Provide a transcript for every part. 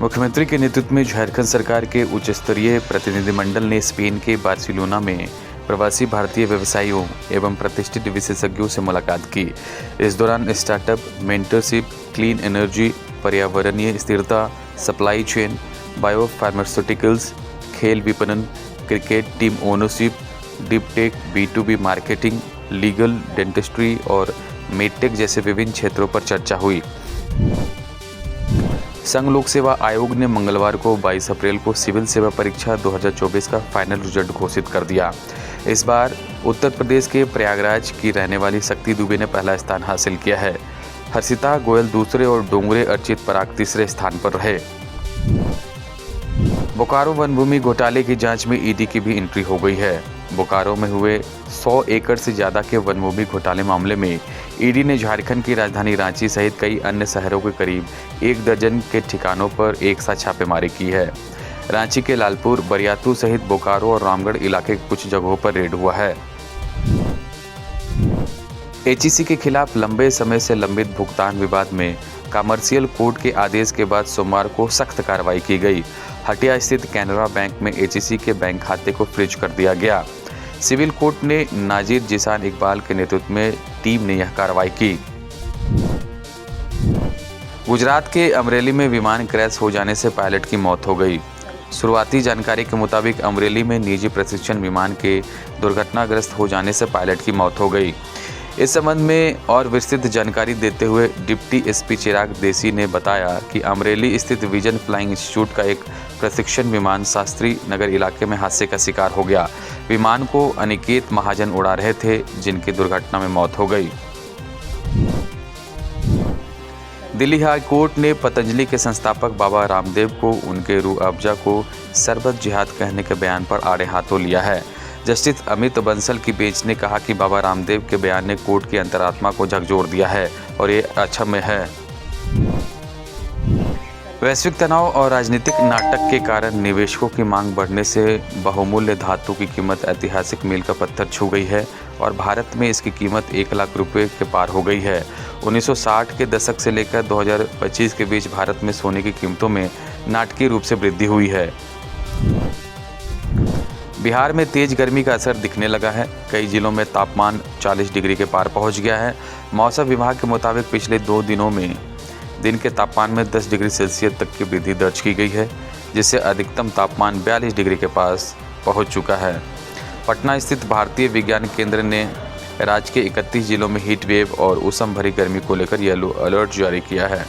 मुख्यमंत्री के नेतृत्व में झारखंड सरकार के उच्च स्तरीय प्रतिनिधिमंडल ने स्पेन के बार्सिलोना में प्रवासी भारतीय व्यवसायियों एवं प्रतिष्ठित विशेषज्ञों से मुलाकात की। इस दौरान स्टार्टअप, मेंटरशिप, क्लीन एनर्जी, पर्यावरणीय स्थिरता, सप्लाई चेन, बायोफार्मास्यूटिकल्स, खेल विपणन, cricket team ownership, deep tech, B2B marketing, legal, dentistry और मेडटेक जैसे विभिन्न क्षेत्रों पर चर्चा हुई। संघ लोक सेवा आयोग ने मंगलवार को 22 अप्रैल को सिविल सेवा परीक्षा 2024 का फाइनल रिजल्ट घोषित कर दिया। इस बार उत्तर प्रदेश के प्रयागराज की रहने वाली शक्ति दुबे ने पहला स्थान हासिल किया है। हर्षिता गोयल दूसरे और डोंगरे अर्चित पराग तीसरे स्थान पर रहे। बोकारो वन भूमि घोटाले की जांच में ईडी की भी एंट्री हो गई है। बोकारो में हुए 100 एकड़ से ज़्यादा के वन भूमि घोटाले मामले में ईडी ने झारखंड की राजधानी रांची सहित कई अन्य शहरों के करीब 1 दर्जन के ठिकानों पर एक साथ छापेमारी की है। रांची के लालपुर, बरियातू सहित बोकारो और रामगढ़ इलाके के कुछ जगहों पर रेड हुआ है। एचईसी के खिलाफ लंबे समय से लंबित भुगतान विवाद में कमर्शियल कोर्ट के आदेश के बाद सोमवार को सख्त कार्रवाई की गई। हटिया स्थित कैनरा बैंक में एचईसी के बैंक खाते को फ्रीज कर दिया गया। सिविल कोर्ट ने नाजिर जिसान इकबाल के नेतृत्व में टीम ने यह कार्रवाई की। गुजरात के अमरेली में विमान क्रैश हो जाने से पायलट की मौत हो गई। शुरुआती जानकारी के मुताबिक अमरेली में निजी प्रशिक्षण विमान के दुर्घटनाग्रस्त हो जाने से पायलट की मौत हो गई। इस संबंध में और विस्तृत जानकारी देते हुए डिप्टी एसपी चिराग देसी ने बताया कि अमरेली स्थित विजन फ्लाइंग इंस्टीट्यूट का एक प्रशिक्षण विमान शास्त्री नगर इलाके में हादसे का शिकार हो गया। विमान को अनिकेत महाजन उड़ा रहे थे, जिनकी दुर्घटना में मौत हो गई। दिल्ली हाई कोर्ट ने पतंजलि के संस्थापक बाबा रामदेव को उनके रूह अफ़ज़ा को सरबत जिहाद कहने के बयान पर आड़े हाथों लिया है। जस्टिस अमित बंसल की बेंच ने कहा कि बाबा रामदेव के बयान ने कोर्ट की अंतरात्मा को झकझोर दिया है और ये अक्षम्य है। वैश्विक तनाव और राजनीतिक नाटक के कारण निवेशकों की मांग बढ़ने से बहुमूल्य धातु की कीमत ऐतिहासिक मील का पत्थर छू गई है और भारत में इसकी कीमत 1 लाख रुपए के पार हो गई है। 1960 के दशक से लेकर 2025 के बीच भारत में सोने की कीमतों में नाटकीय रूप से वृद्धि हुई है। बिहार में तेज गर्मी का असर दिखने लगा है। कई जिलों में तापमान 40 डिग्री के पार पहुंच गया है। मौसम विभाग के मुताबिक पिछले 2 दिनों में दिन के तापमान में 10 डिग्री सेल्सियस तक की वृद्धि दर्ज की गई है, जिससे अधिकतम तापमान 42 डिग्री के पास पहुंच चुका है। पटना स्थित भारतीय विज्ञान केंद्र ने राज्य के 31 जिलों में हीट वेव और उष्ण भरी गर्मी को लेकर येलो अलर्ट जारी किया है।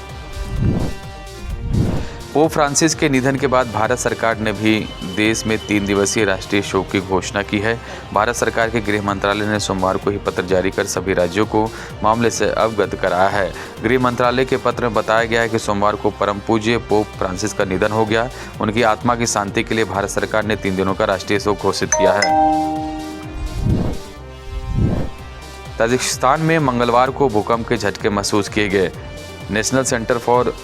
पोप फ्रांसिस के निधन के बाद भारत सरकार ने भी देश में 3 दिवसीय राष्ट्रीय शोक की घोषणा की है। भारत सरकार के गृह मंत्रालय ने सोमवार को ही पत्र जारी कर सभी राज्यों को मामले से अवगत कराया है। गृह मंत्रालय के पत्र में बताया गया है कि सोमवार को परम पूज्य पोप फ्रांसिस का निधन हो गया। उनकी आत्मा की शांति के लिए भारत सरकार ने 3 दिनों का राष्ट्रीय शोक घोषित किया है। ताजिकिस्तान में मंगलवार को भूकंप के झटके महसूस किए गए। नेशनल सेंटर फॉर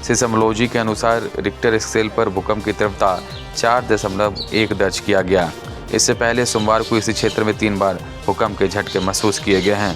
सिस्मोलॉजी के अनुसार रिक्टर स्केल पर भूकंप की तीव्रता 4.1 दर्ज किया गया। इससे पहले सोमवार को इसी क्षेत्र में 3 बार भूकंप के झटके महसूस किए गए हैं।